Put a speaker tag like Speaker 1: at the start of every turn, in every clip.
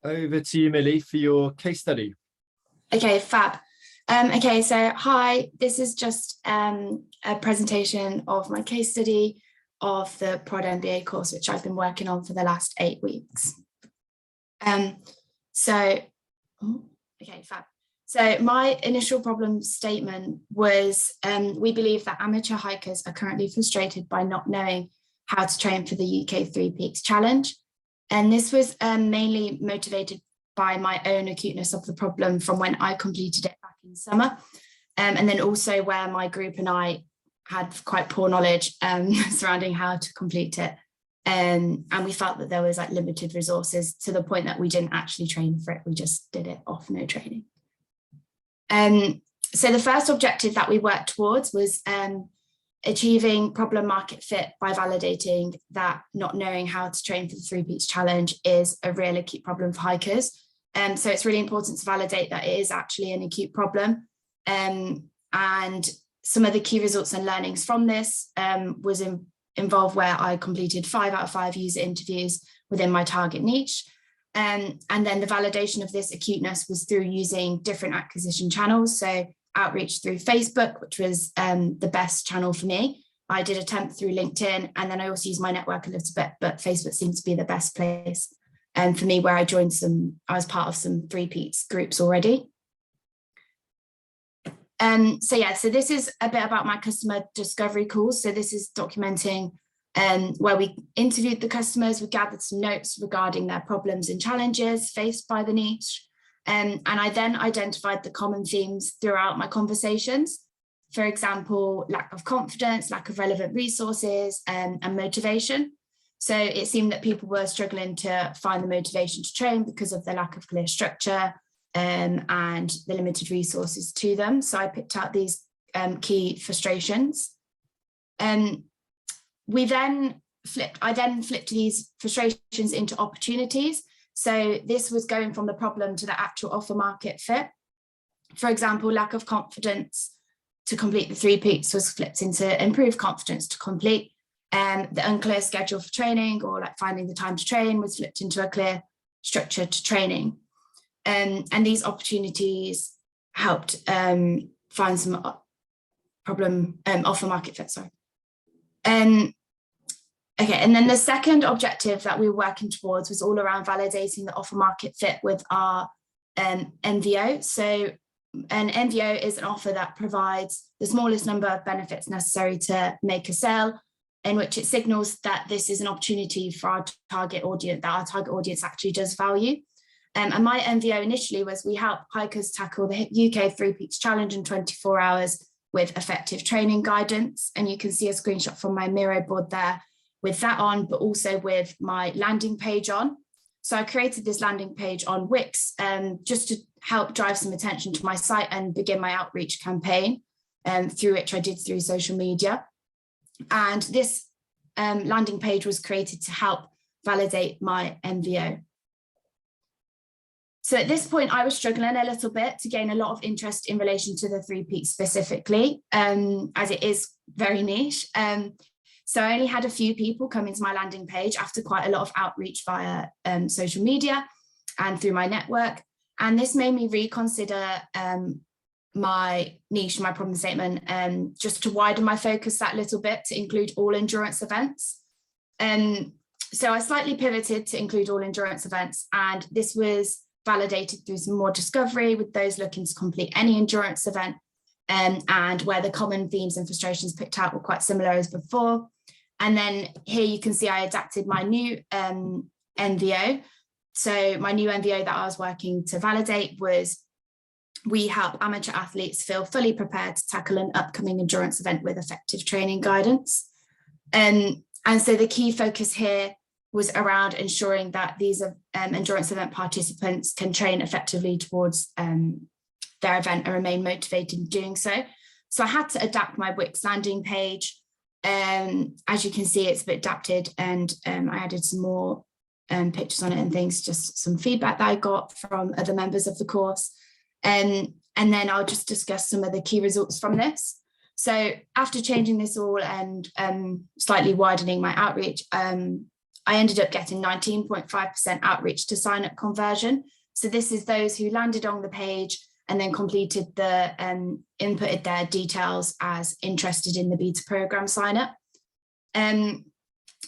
Speaker 1: Over to you, Millie, for your case study.
Speaker 2: Okay, fab. Okay, so hi, this is just a presentation of my case study of the Prod MBA course, which I've been working on for the last 8 weeks. Okay, fab. So my initial problem statement was we believe that amateur hikers are currently frustrated by not knowing how to train for the UK Three Peaks Challenge. And this was mainly motivated by my own acuteness of the problem from when I completed it back in summer. And then also where my group and I had quite poor knowledge surrounding how to complete it. And we felt that there was like limited resources to the point that we didn't actually train for it. We just did it off no training. So the first objective that we worked towards was achieving problem market fit by validating that not knowing how to train for the Three Peaks Challenge is a real acute problem for hikers. So it's really important to validate that it is actually an acute problem. And some of the key results and learnings from this was involved where I completed 5 out of 5 user interviews within my target niche. And then the validation of this acuteness was through using different acquisition channels. So outreach through Facebook, which was the best channel for me. I did attempt through LinkedIn, and then I also used my network a little bit, but Facebook seemed to be the best place. And for me, where I was part of some Three Peaks groups already. So this is a bit about my customer discovery calls. So this is documenting where we interviewed the customers, we gathered some notes regarding their problems and challenges faced by the niche. And I then identified the common themes throughout my conversations. For example, lack of confidence, lack of relevant resources, and motivation. So it seemed that people were struggling to find the motivation to train because of the lack of clear structure and the limited resources to them. So I picked out these key frustrations. I then flipped these frustrations into opportunities. So this was going from the problem to the actual offer market fit. For example, lack of confidence to complete the Three Peaks was flipped into improved confidence to complete. The unclear schedule for training or like finding the time to train was flipped into a clear structure to training. And these opportunities helped find some offer market fit, sorry. Okay, and then the second objective that we were working towards was all around validating the offer market fit with our MVO. So an MVO is an offer that provides the smallest number of benefits necessary to make a sale, in which it signals that this is an opportunity for our target audience, that our target audience actually does value. And my MVO initially was we help hikers tackle the UK Three Peaks Challenge in 24 hours with effective training guidance. And you can see a screenshot from my Miro board there with that on, but also with my landing page on. So I created this landing page on Wix just to help drive some attention to my site and begin my outreach campaign, through which I did through social media. And this landing page was created to help validate my MVO. So at this point, I was struggling a little bit to gain a lot of interest in relation to the Three Peaks specifically, as it is very niche. So I only had a few people come into my landing page after quite a lot of outreach via social media and through my network. And this made me reconsider my niche, my problem statement, just to widen my focus that little bit to include all endurance events. So I slightly pivoted to include all endurance events, and this was validated through some more discovery with those looking to complete any endurance event, and where the common themes and frustrations picked out were quite similar as before. And then here you can see I adapted my new MVO. So my new MVO that I was working to validate was, we help amateur athletes feel fully prepared to tackle an upcoming endurance event with effective training guidance. And so the key focus here was around ensuring that these endurance event participants can train effectively towards their event and remain motivated in doing so. So I had to adapt my Wix landing page. As you can see, it's a bit adapted, and I added some more pictures on it and things, just some feedback that I got from other members of the course. And then I'll just discuss some of the key results from this. So after changing this all and slightly widening my outreach, I ended up getting 19.5% outreach to sign up conversion. So this is those who landed on the page and then completed the inputted their details as interested in the beta program sign up. And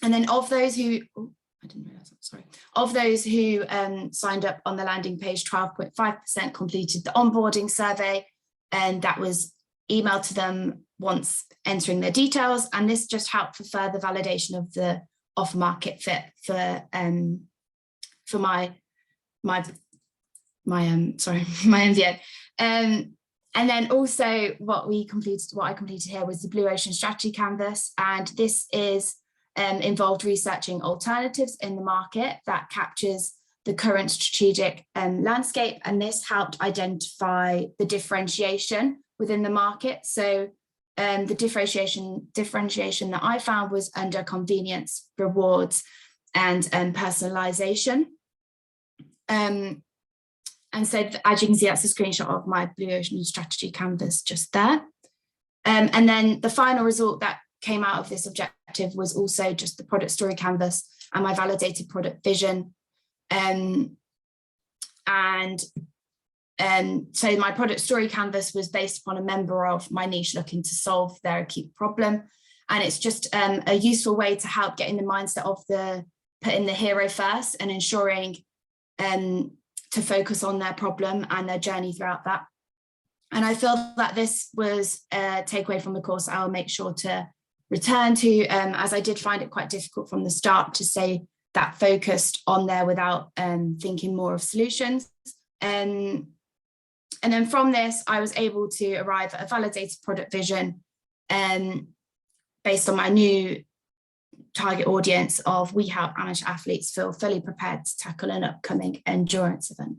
Speaker 2: then of those who, I didn't realize that, sorry. Of those who signed up on the landing page, 12.5% completed the onboarding survey, and that was emailed to them once entering their details. And this just helped for further validation of the offer market fit for my MBA. And then also what I completed here was the Blue Ocean Strategy Canvas, and this is involved researching alternatives in the market that captures the current strategic landscape, and this helped identify the differentiation within the market. So the differentiation that I found was under convenience, rewards, and personalization. And so as you can see, that's a screenshot of my Blue Ocean Strategy Canvas just there. And then the final result that came out of this objective was also just the product story canvas and my validated product vision. So my product story canvas was based upon a member of my niche looking to solve their acute problem. And it's just a useful way to help get in the mindset of putting the hero first and ensuring to focus on their problem and their journey throughout that. And I feel that this was a takeaway from the course I'll make sure to return to, as I did find it quite difficult from the start to stay that focused on there without thinking more of solutions. And then from this, I was able to arrive at a validated product vision based on my new target audience of we help amateur athletes feel fully prepared to tackle an upcoming endurance event.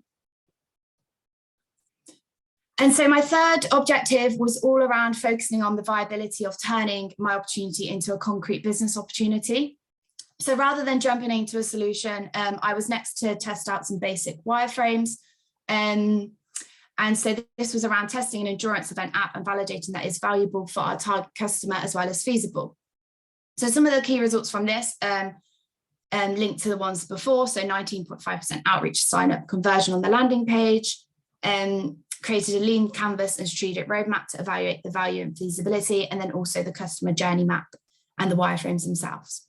Speaker 2: And so my third objective was all around focusing on the viability of turning my opportunity into a concrete business opportunity. So rather than jumping into a solution, I was next to test out some basic wireframes. And so this was around testing an endurance event app and validating that it's valuable for our target customer as well as feasible. So some of the key results from this linked to the ones before, so 19.5% outreach sign up conversion on the landing page, created a lean canvas and strategic roadmap to evaluate the value and feasibility, and then also the customer journey map and the wireframes themselves.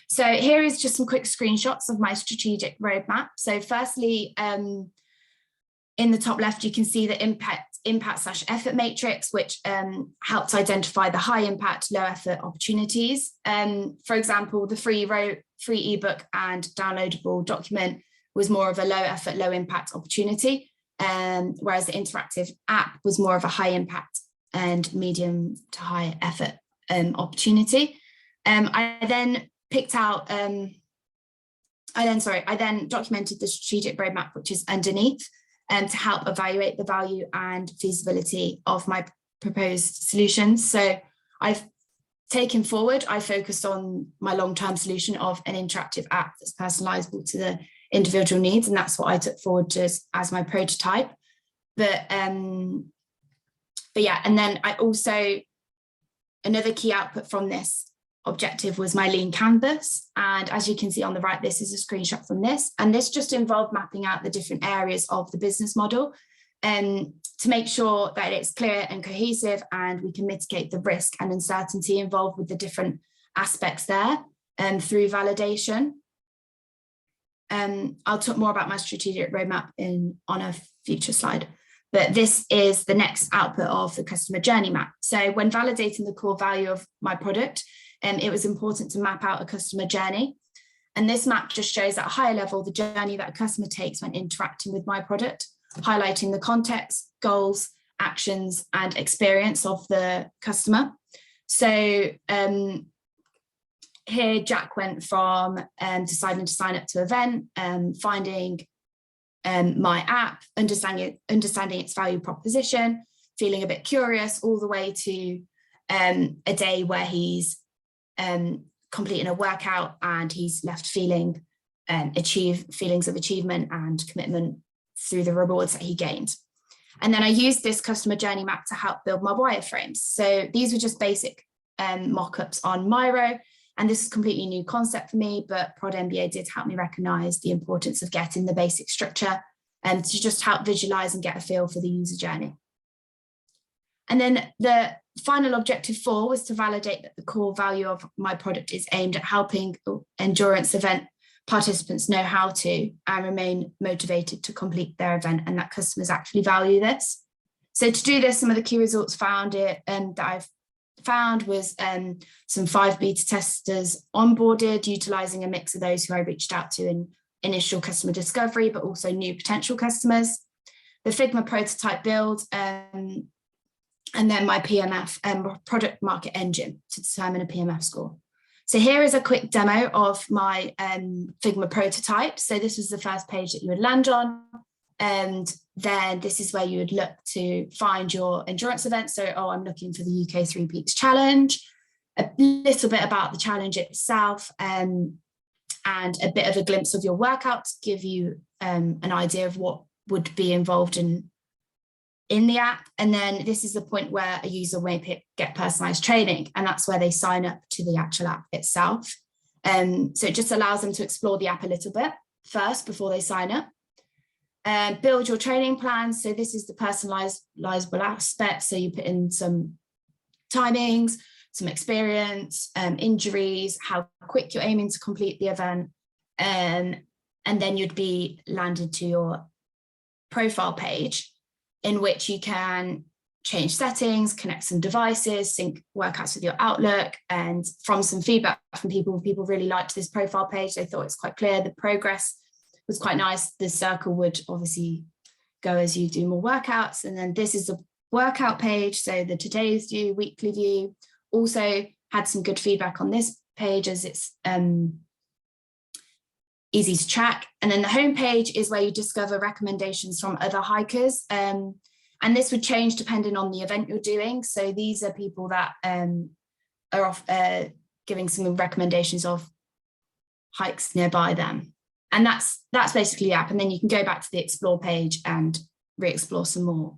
Speaker 2: So here is just some quick screenshots of my strategic roadmap. So firstly, in the top left, you can see the impact/effort matrix, which helps identify the high impact, low effort opportunities. For example, the free ebook and downloadable document was more of a low effort, low impact opportunity, whereas the interactive app was more of a high impact and medium to high effort opportunity. I then documented the strategic roadmap, which is underneath, to help evaluate the value and feasibility of my proposed solutions. So I've taken forward, I focused on my long-term solution of an interactive app that's personalizable to the individual needs, and that's what I took forward just as my prototype. But yeah, and then I also, another key output from this objective was my lean canvas. And as you can see on the right, this is a screenshot from this. And this just involved mapping out the different areas of the business model to make sure that it's clear and cohesive and we can mitigate the risk and uncertainty involved with the different aspects there through validation. I'll talk more about my strategic roadmap on a future slide. But this is the next output of the customer journey map. So when validating the core value of my product, it was important to map out a customer journey. And this map just shows at a higher level the journey that a customer takes when interacting with my product, highlighting the context, goals, actions, and experience of the customer. So here, Jack went from deciding to sign up to event, finding my app, understanding its value proposition, feeling a bit curious, all the way to a day where he's completing a workout and he's left feelings of achievement and commitment through the rewards that he gained. And then I used this customer journey map to help build my wireframes. So these were just basic mock-ups on Miro, And this is a completely new concept for me, but Prod MBA did help me recognise the importance of getting the basic structure and to just help visualise and get a feel for the user journey. And then the final objective 4 was to validate that the core value of my product is aimed at helping endurance event participants know how to and remain motivated to complete their event, and that customers actually value this. So to do this, some of the key results that I've found was some 5 beta testers onboarded, utilising a mix of those who I reached out to in initial customer discovery, but also new potential customers. The Figma prototype build, and then my PMF, product market engine, to determine a PMF score. So here is a quick demo of my Figma prototype. So this was the first page that you would land on. And then this is where you would look to find your endurance event. So, I'm looking for the UK 3 Peaks Challenge, a little bit about the challenge itself, and a bit of a glimpse of your workout to give you an idea of what would be involved in the app. And then this is the point where a user may get personalized training, and that's where they sign up to the actual app itself. So it just allows them to explore the app a little bit first before they sign up. Build your training plan. So this is the personalizable aspect. So you put in some timings, some experience, injuries, how quick you're aiming to complete the event. And then you'd be landed to your profile page, in which you can change settings, connect some devices, sync workouts with your Outlook. And from some feedback from people really liked this profile page. They thought it's quite clear. The progress was quite nice. The circle would obviously go as you do more workouts. And then this is the workout page. So the today's view, weekly view. Also had some good feedback on this page, as it's easy to track. And then the homepage is where you discover recommendations from other hikers. And this would change depending on the event you're doing. So these are people that are giving some recommendations of hikes nearby them. And that's basically the app. And then you can go back to the explore page and re-explore some more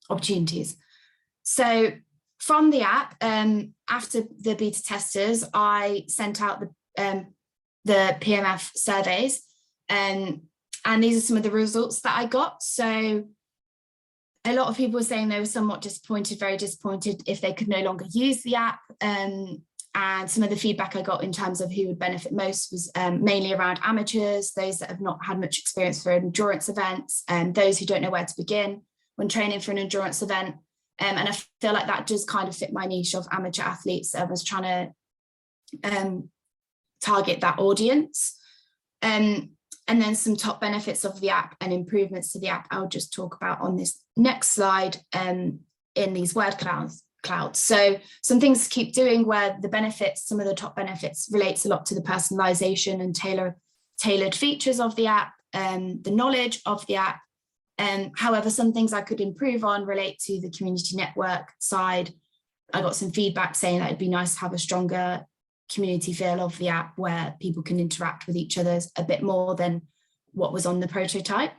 Speaker 2: opportunities. So from the app, after the beta testers, I sent out the PMF surveys, and these are some of the results that I got. So a lot of people were saying they were somewhat disappointed, very disappointed if they could no longer use the app. And some of the feedback I got in terms of who would benefit most was mainly around amateurs, those that have not had much experience for endurance events, and those who don't know where to begin when training for an endurance event. And I feel like that does kind of fit my niche of amateur athletes. I was trying to target that audience. And then some top benefits of the app and improvements to the app I'll just talk about on this next slide in these word clouds. So some things to keep doing, where the benefits, some of the top benefits relates a lot to the personalization and tailored features of the app, the knowledge of the app. However, some things I could improve on relate to the community network side. I got some feedback saying that it'd be nice to have a stronger community feel of the app, where people can interact with each other a bit more than what was on the prototype.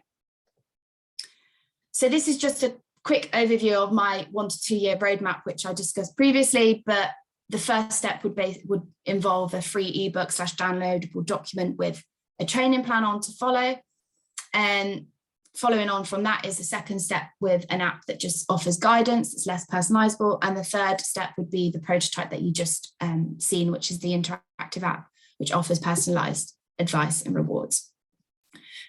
Speaker 2: So this is just a quick overview of my 1 to 2 year roadmap, which I discussed previously, but the first step would involve a free ebook / downloadable document with a training plan on to follow. And following on from that is the second step with an app that just offers guidance, it's less personalizable. And the third step would be the prototype that you just seen, which is the interactive app, which offers personalized advice and rewards.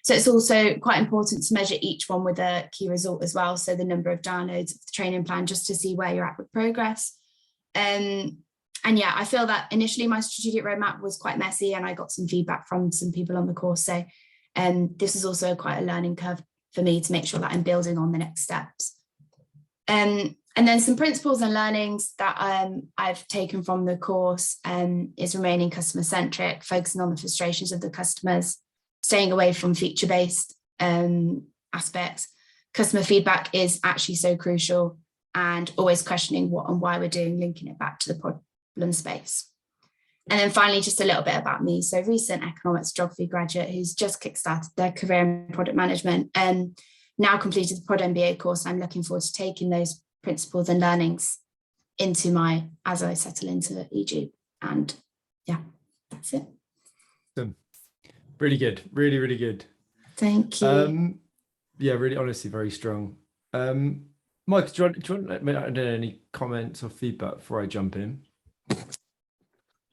Speaker 2: So it's also quite important to measure each one with a key result as well. So the number of downloads of the training plan, just to see where you're at with progress. And yeah, I feel that initially my strategic roadmap was quite messy, and I got some feedback from some people on the course. So this is also quite a learning curve for me to make sure that I'm building on the next steps. And then some principles and learnings that I've taken from the course is remaining customer centric, focusing on the frustrations of the customers, staying away from feature-based aspects. Customer feedback is actually so crucial, and always questioning what and why we're doing, linking it back to the problem space. And then finally, just a little bit about me. So recent economics geography graduate who's just kickstarted their career in product management and now completed the Prod MBA course. I'm looking forward to taking those principles and learnings into as I settle into EG. And yeah, that's it.
Speaker 1: Really good. Really, really good.
Speaker 2: Thank you.
Speaker 1: Yeah, really, honestly, very strong. Mike, do you want any comments or feedback before I jump in?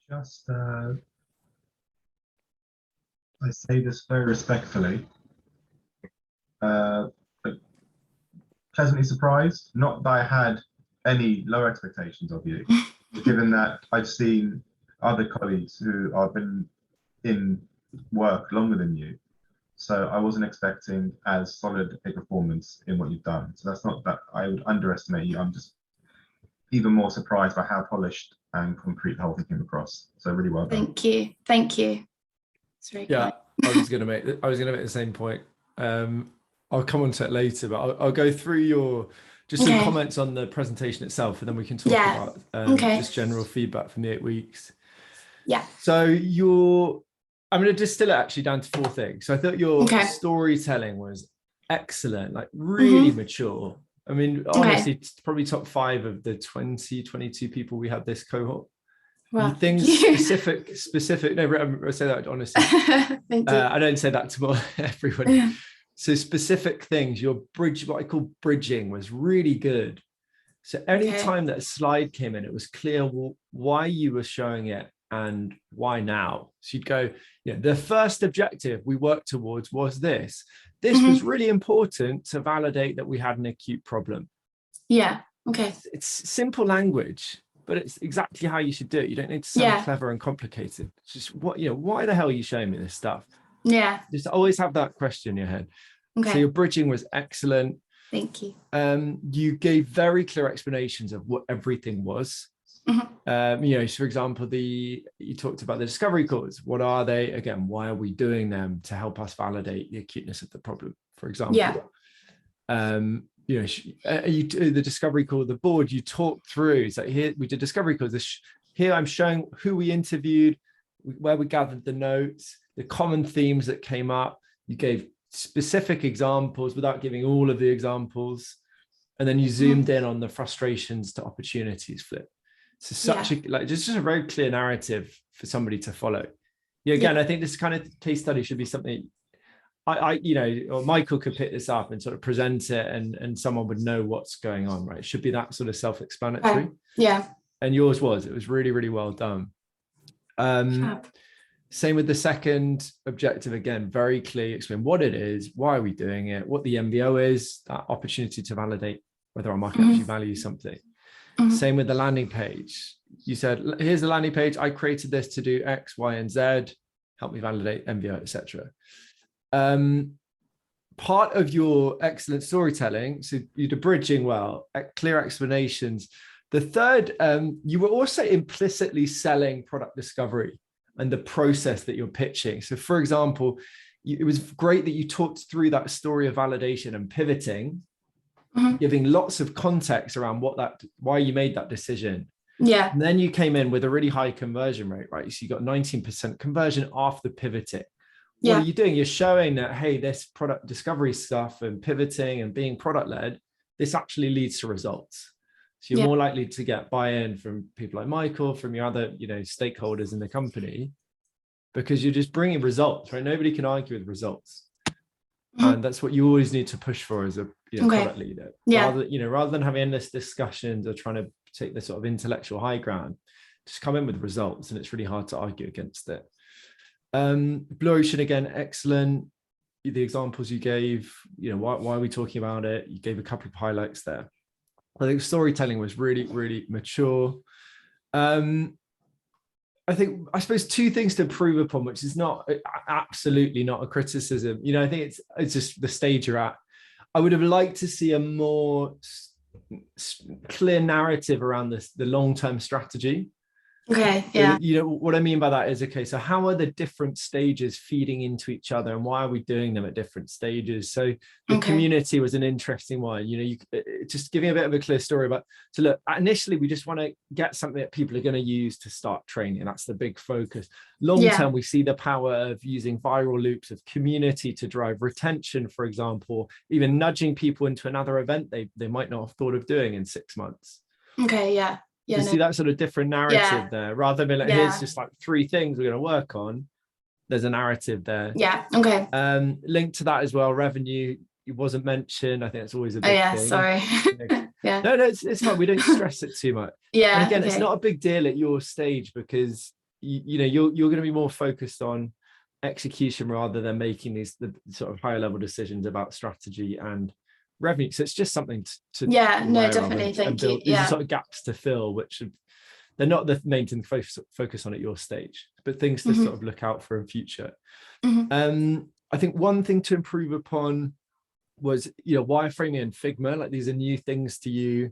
Speaker 3: Just, I say this very respectfully, but pleasantly surprised. Not that I had any low expectations of you, given that I've seen other colleagues who have been in work longer than you. So I wasn't expecting as solid a performance in what you've done. So that's not that I would underestimate you. I'm just even more surprised by how polished and concrete the whole thing came across. So really well done.
Speaker 2: Thank you. Thank you. It's very kind.
Speaker 1: I was gonna make the same point. I'll come on to it later, but I'll go through your some comments on the presentation itself, and then we can talk about just general feedback from the 8 weeks.
Speaker 2: Yeah.
Speaker 1: So I'm going to distill it actually down to 4 things. So I thought your storytelling was excellent, like really mature. I mean, honestly, it's probably top 5 of the 22 people we had this cohort.
Speaker 2: Well,
Speaker 1: things specific. No, I say that honestly.
Speaker 2: Thank you.
Speaker 1: I don't say that to everyone. So specific things, your what I call bridging was really good. So any time that a slide came in, it was clear why you were showing it and why now. So you'd go, the first objective we worked towards was this. This was really important to validate that we had an acute problem.
Speaker 2: Yeah. Okay.
Speaker 1: It's simple language, but it's exactly how you should do it. You don't need to sound clever and complicated. It's just why the hell are you showing me this stuff?
Speaker 2: Yeah.
Speaker 1: Just always have that question in your head.
Speaker 2: Okay.
Speaker 1: So your bridging was excellent.
Speaker 2: Thank you.
Speaker 1: You gave very clear explanations of what everything was. So for example, you talked about the discovery calls. What are they? Again, why are we doing them? To help us validate the acuteness of the problem, for example.
Speaker 2: Yeah.
Speaker 1: The discovery call, the board, you talked through. So here we did discovery calls. Here I'm showing who we interviewed, where we gathered the notes, the common themes that came up. You gave specific examples without giving all of the examples. And then you zoomed in on the frustrations to opportunities flip. So just a very clear narrative for somebody to follow. I think this kind of case study should be something or Michael could pick this up and sort of present it, and someone would know what's going on, right? It should be that sort of self-explanatory. And yours it was really, really well done. Same with the second objective, again, very clear, explain what it is, why are we doing it, what the MBO is, that opportunity to validate whether our market actually values something. Same with the landing page. You said, here's the landing page. I created this to do X, Y, and Z. Help me validate MBO, etc. Part of your excellent storytelling, so you did bridging well, clear explanations. The third, you were also implicitly selling product discovery and the process that you're pitching. So for example, it was great that you talked through that story of validation and pivoting, giving lots of context around why you made that decision.
Speaker 2: Yeah.
Speaker 1: And then you came in with a really high conversion rate, right? So you got 19% conversion after pivoting. What are you doing? You're showing that, hey, this product discovery stuff and pivoting and being product led, this actually leads to results. So you're more likely to get buy-in from people like Michael, from your other, stakeholders in the company, because you're just bringing results, right? Nobody can argue with results. And that's what you always need to push for as a product leader. Rather than having endless discussions or trying to take this sort of intellectual high ground, just come in with results, and it's really hard to argue against it. Blue Ocean, again, excellent. The examples you gave, why are we talking about it? You gave a couple of highlights there. I think storytelling was really, really mature. I suppose 2 things to improve upon, which is absolutely not a criticism. I think it's just the stage you're at. I would have liked to see a more clear narrative around the long-term strategy.
Speaker 2: Okay. Yeah.
Speaker 1: What I mean by that is, so how are the different stages feeding into each other, and why are we doing them at different stages? So the community was an interesting one. You just giving a bit of a clear story about. So look, initially we just want to get something that people are going to use to start training. That's the big focus. Long term, we see the power of using viral loops of community to drive retention, for example, even nudging people into another event they might not have thought of doing in 6 months.
Speaker 2: Okay. Yeah. Yeah,
Speaker 1: to see that sort of different narrative there, rather than like, here's just like 3 things we're going to work on. There's a narrative there.
Speaker 2: Yeah. Okay.
Speaker 1: Linked to that as well, revenue, it wasn't mentioned. I think it's always a big thing.
Speaker 2: Sorry. Yeah.
Speaker 1: No, it's fine. We don't stress it too much.
Speaker 2: Yeah.
Speaker 1: And again, it's not a big deal at your stage, because you know, you're going to be more focused on execution rather than making the sort of higher level decisions about strategy and revenue. So it's just something to
Speaker 2: definitely. Thank you.
Speaker 1: These are sort of gaps to fill, which they're not the main thing to focus on at your stage, but things to sort of look out for in future. I think one thing to improve upon was, you know, wireframing and Figma. Like, these are new things to you.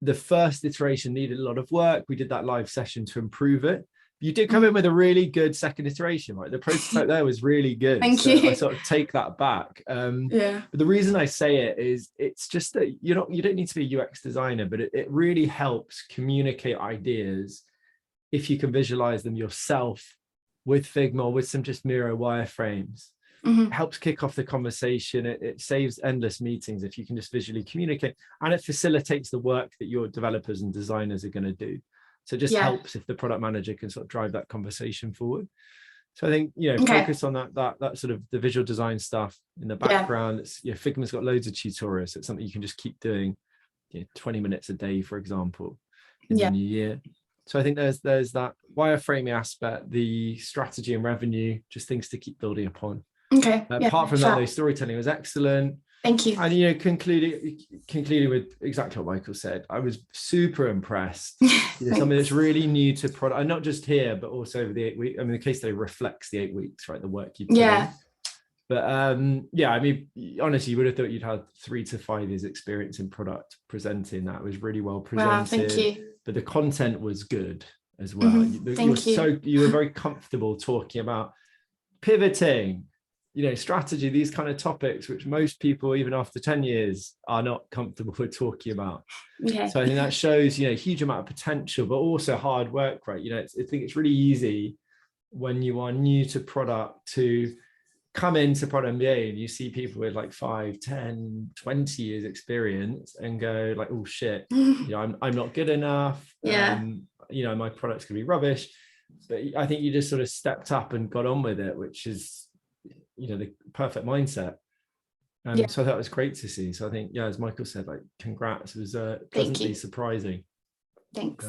Speaker 1: The first iteration needed a lot of work. We did that live session to improve it. You did come in with a really good second iteration, right? The prototype there was really good.
Speaker 2: Thank you.
Speaker 1: I sort of take that back. But the reason I say it is, it's just that you don't need to be a UX designer, but it really helps communicate ideas if you can visualize them yourself with Figma or with some just Miro wireframes. It helps kick off the conversation. It saves endless meetings if you can just visually communicate, and it facilitates the work that your developers and designers are going to do. So it just helps if the product manager can sort of drive that conversation forward. So I think, you know, focus on that sort of the visual design stuff in the background. It's, you know, Figma's got loads of tutorials. So it's something you can just keep doing, you know, 20 minutes a day, for example, in the new year. So I think there's that wireframing aspect, the strategy and revenue, just things to keep building upon. Apart from that, though, storytelling was excellent.
Speaker 2: Thank you.
Speaker 1: And, you know, concluding with exactly what Michael said, I was super impressed. You know, something that's really new to product, and not just here, but also over the 8 weeks. I mean, the case study reflects the 8 weeks, right? The work you put in. But I mean, honestly, you would have thought you'd had 3 to 5 years experience in product presenting. That was really well presented.
Speaker 2: Wow, thank you.
Speaker 1: But the content was good as well. You were very comfortable talking about pivoting, you know, strategy, these kind of topics, which most people, even after 10 years, are not comfortable with talking about. So I think that shows, you know, a huge amount of potential, but also hard work, right? You know, I think it's really easy when you are new to product to come into Prod MBA and you see people with like 5, 10, 20 years experience and go like, oh shit, you know, I'm not good enough. You know, my product's gonna be rubbish. But I think you just sort of stepped up and got on with it, which is, you know, the perfect mindset. So that was great to see. So I think, as Michael said, like, congrats. It was pleasantly surprising.
Speaker 2: Thanks.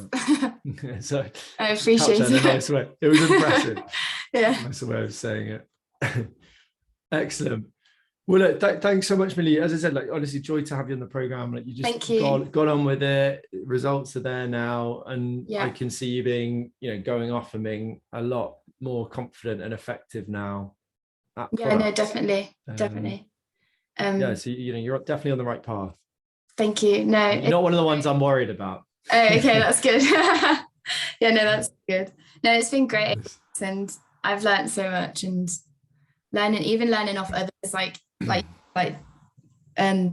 Speaker 1: So
Speaker 2: I appreciate it.
Speaker 1: Nice way. It was impressive.
Speaker 2: That's
Speaker 1: the way of saying it. Excellent. Well, look, thanks so much, Millie. As I said, like, honestly, joy to have you on the program. Like, you just got on with it. Results are there now, and I can see you being, you know, going off and being a lot more confident and effective now.
Speaker 2: No, definitely. So
Speaker 1: you know, you're definitely on the right path.
Speaker 2: Thank you. No,
Speaker 1: you're not one of the ones I'm worried about.
Speaker 2: Oh, okay, that's good. That's good. No, it's been great, and I've learned so much, and learning off others, like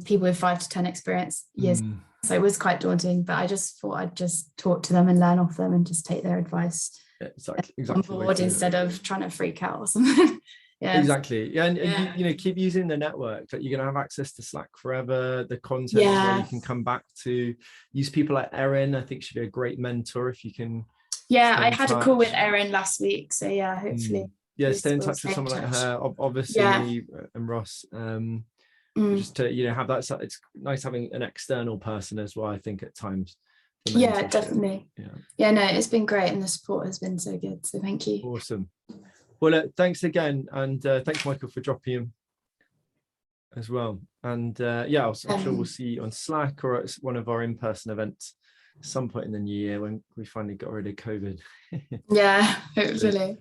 Speaker 2: people with 5 to 10 experience years. So it was quite daunting, but I just thought I'd just talk to them and learn off them and just take their advice on board instead of trying to freak out or something.
Speaker 1: Exactly. And you know, keep using the network. Like, you're going to have access to Slack forever. The content where you can come back to. Use people like Erin. I think she'd be a great mentor if you can.
Speaker 2: I had a call with Erin last week, so hopefully.
Speaker 1: Stay in touch with someone like her. Obviously, and Ross. Just to, you know, have that. It's nice having an external person as well, I think, at times.
Speaker 2: Definitely. No, it's been great, and the support has been so good. So thank you.
Speaker 1: Awesome. Well, thanks again, and thanks, Michael, for dropping in as well. And I'm sure we'll see you on Slack or at one of our in-person events at some point in the new year when we finally got rid of COVID.
Speaker 2: Hopefully.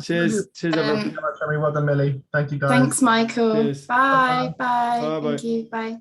Speaker 1: Cheers. Cheers, everyone.
Speaker 3: Thank you so much, Millie. Well done, Millie. Thank you, guys.
Speaker 2: Thanks, Michael.
Speaker 1: Cheers.
Speaker 2: Bye.
Speaker 1: Bye.
Speaker 2: Thank you. Bye.